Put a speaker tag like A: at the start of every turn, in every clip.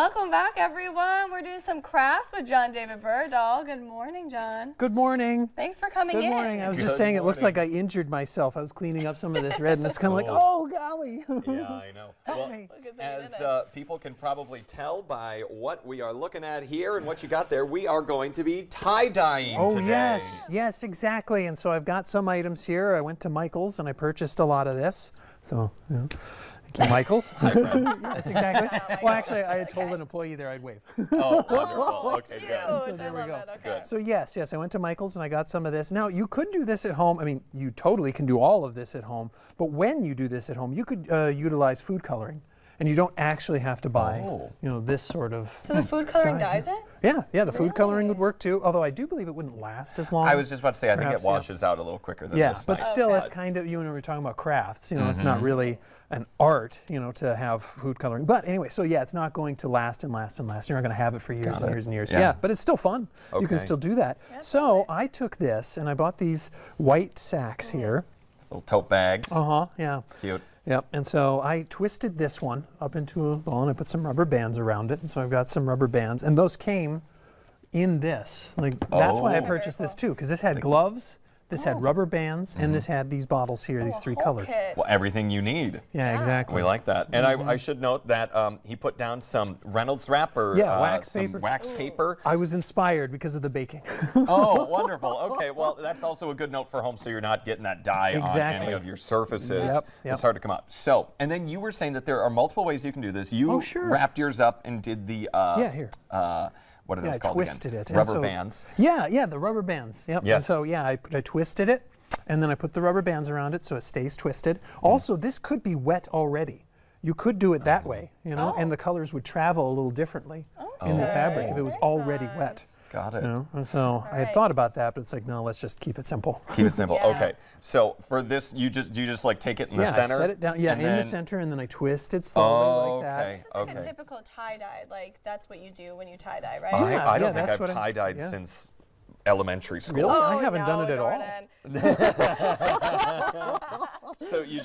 A: Welcome back, everyone. We're doing some crafts with John David Berdahl. Good morning, John.
B: Good morning.
A: Thanks for coming in.
B: Good morning. I was just saying, it looks like I injured myself. I was cleaning up some of this red, and it's kind of like, oh, golly.
C: Yeah, I know. Well, as people can probably tell by what we are looking at here and what you got there, we are going to be tie-dyeing today.
B: Yes, exactly. And so I've got some items here. I went to Michael's, and I purchased a lot of this. So, you know. Thank you, Michael's.
C: Hi, friends.
B: That's exactly. Well, actually, I had told an employee there I'd wave.
C: Oh, wonderful. Okay, good.
B: So there we go.
C: Good.
B: So yes, I went to Michael's and I got some of this. Now, you could do this at home. I mean, you totally can do all of this at home. But when you do this at home, you could utilize food coloring. And you don't actually have to buy, you know, this sort of.
A: So the food coloring dyes it?
B: Yeah, the food coloring would work too. Although I do believe it wouldn't last as long.
C: I was just about to say, I think it
B: Perhaps,
C: washes out a little quicker than this.
B: But still, it's kind of, you know, we're talking about crafts. You know, it's not really an art, you know, to have food coloring. But anyway, so yeah, it's not going to last and last and last. You're not going to have it for years and years and years. Yeah, but it's still fun. You can still do that. Yeah, so I took this and I bought these white sacks here.
C: Little tote bags.
B: Yeah.
C: Cute.
B: Yep, and so I twisted this one up into a ball and I put some rubber bands around it. And so I've got some rubber bands, and those came in this. Like that's why I purchased this too, because this had gloves, this had rubber bands, and this had these bottles here, these three colors.
C: Well, everything you need.
B: Yeah, exactly.
C: We like that. And I should note that he put down some Reynolds wrap or
B: wax
C: some wax paper.
B: I was inspired because of the baking.
C: Oh, wonderful. Okay, well, that's also a good note for home, so you're not getting that dye on any of your surfaces.
B: Yep.
C: It's hard to come out. So, and then you were saying that there are multiple ways you can do this. You wrapped yours up and did the
B: here.
C: What are those called
B: twisted
C: again?
B: it.
C: Rubber bands.
B: Yeah, the rubber bands. Yep.
C: Yes.
B: And so I twisted it, and then I put the rubber bands around it so it stays twisted. Also, this could be wet already. You could do it that way, you know, and the colors would travel a little differently in the fabric if it was already wet.
C: Got it.
B: You know? And so I had thought about that, but it's like, no, let's just keep it simple.
C: Keep it simple. Okay. So for this, you just like take it in the center?
B: I set it down. Yeah, in the center, and then I twist it slowly like that.
A: This is like a typical tie-dye. Like that's what you do when you tie-dye, right?
C: I don't think I've tie-dyed since elementary school.
B: Really? I haven't done it at all.
C: So you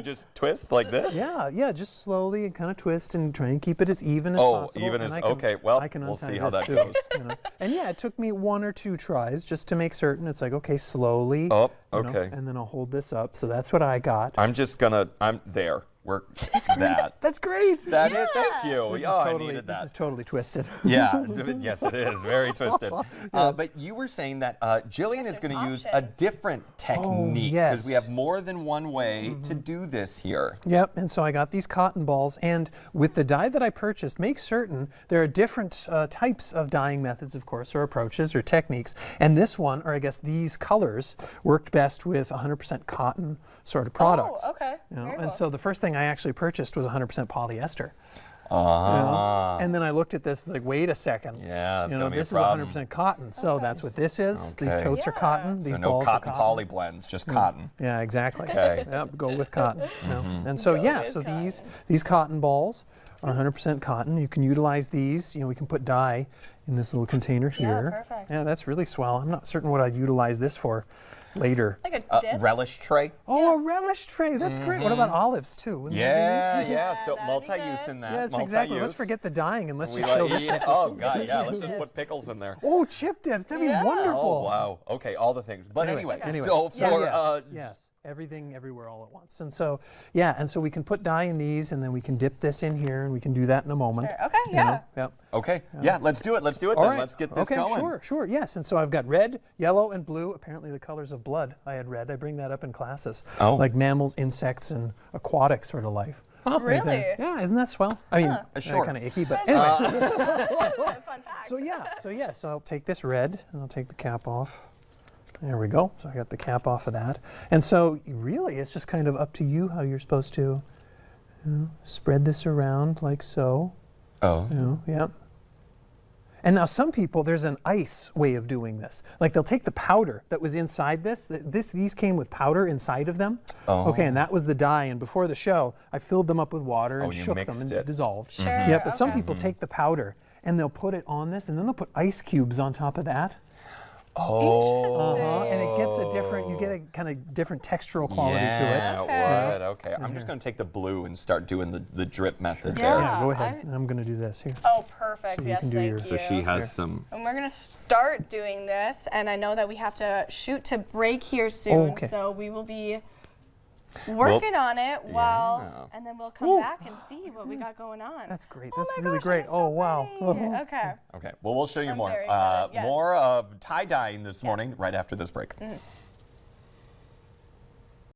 C: just twist like this?
B: Yeah, just slowly and kind of twist and try and keep it as even as possible.
C: Even as okay. Well, we'll see how that goes.
B: You know? And yeah, it took me 1 or 2 tries just to make certain. It's like, okay, slowly.
C: Oh,
B: okay. You know, and then I'll hold this up. So that's what I got.
C: I'm there.
B: That's great.
C: That is, thank you.
B: I needed that. This is totally twisted.
C: Yeah, yes, it is. Very twisted. But you were saying that Jillian is going to use a different technique because we have more than one way to do this here.
B: Yep, and so I got these cotton balls, and with the dye that I purchased, make certain there are different types of dyeing methods, of course, or approaches or techniques. And this one, or I guess these colors, worked best with 100% cotton sort of products.
A: Oh, okay.
B: You know? And so the first thing I actually purchased was 100% polyester. You know? And then I looked at this, like, wait a second.
C: Yeah,
B: you know, this is 100% cotton. So that's what this is. These totes are cotton. These
C: no
B: balls
C: cotton
B: are
C: poly blends, just cotton.
B: Yeah, exactly.
C: Okay.
B: Yep, go with cotton. You know? And so these cotton balls are 100% cotton. You can utilize these. You know, we can put dye in this little container here.
A: Yeah, perfect.
B: Yeah, that's really swell. I'm not certain what I'd utilize this for later.
A: Like a dip?
C: Relish tray.
B: Oh, a relish tray. That's great. What about olives too? Wouldn't
C: Yeah. So multi-use in that.
B: Yes, exactly. Let's forget the dyeing and let's just
C: fill
B: this in.
C: Oh God, yeah. Let's just put pickles in there.
B: Oh, chip dips. That'd be wonderful.
C: Oh wow. Okay, all the things. But anyway,
B: so
C: for
B: yes. Everything, everywhere, all at once. And so, and so we can put dye in these, and then we can dip this in here, and we can do that in a moment.
A: Sure. Okay,
B: Yep.
C: Okay, let's do it. Let's do it then. Let's get this going.
B: Sure, yes. And so I've got red, yellow, and blue. Apparently the colors of blood. I had red. I bring that up in classes. Oh. Like mammals, insects, and aquatic sort of life.
A: Oh, really?
B: Yeah, isn't that swell? I mean, kind of icky, but anyway.
A: Fun fact.
B: So I'll take this red, and I'll take the cap off. There we go. So I got the cap off of that. And so really it's just kind of up to you how you're supposed to spread this around like so.
C: Oh.
B: Yeah. And now some people, there's an ice way of doing this. Like they'll take the powder that was inside this. These came with powder inside of them.
C: Oh.
B: Okay, and that was the dye. And before the show, I filled them up with water and shook them and dissolved.
A: Sure.
B: Yeah, but some people take the powder and they'll put it on this, and then they'll put ice cubes on top of that.
C: Oh.
B: And it gets a different, you get a kind of different textural quality to it.
C: Yeah, it would. Okay. I'm just going to take the blue and start doing the drip method there.
B: Yeah, go ahead. I'm going to do this here.
A: Oh, perfect.
B: So
A: yes,
B: thank you.
C: So she has some.
A: And we're going to start doing this, and I know that we have to shoot to break here soon, so we will be working on it and then we'll come back and see what we got going on.
B: That's great. That's really great. Oh, wow.
A: Okay.
C: Okay. Well, we'll show you more.
A: very excited, yes.
C: More of tie-dyeing this morning right after this break.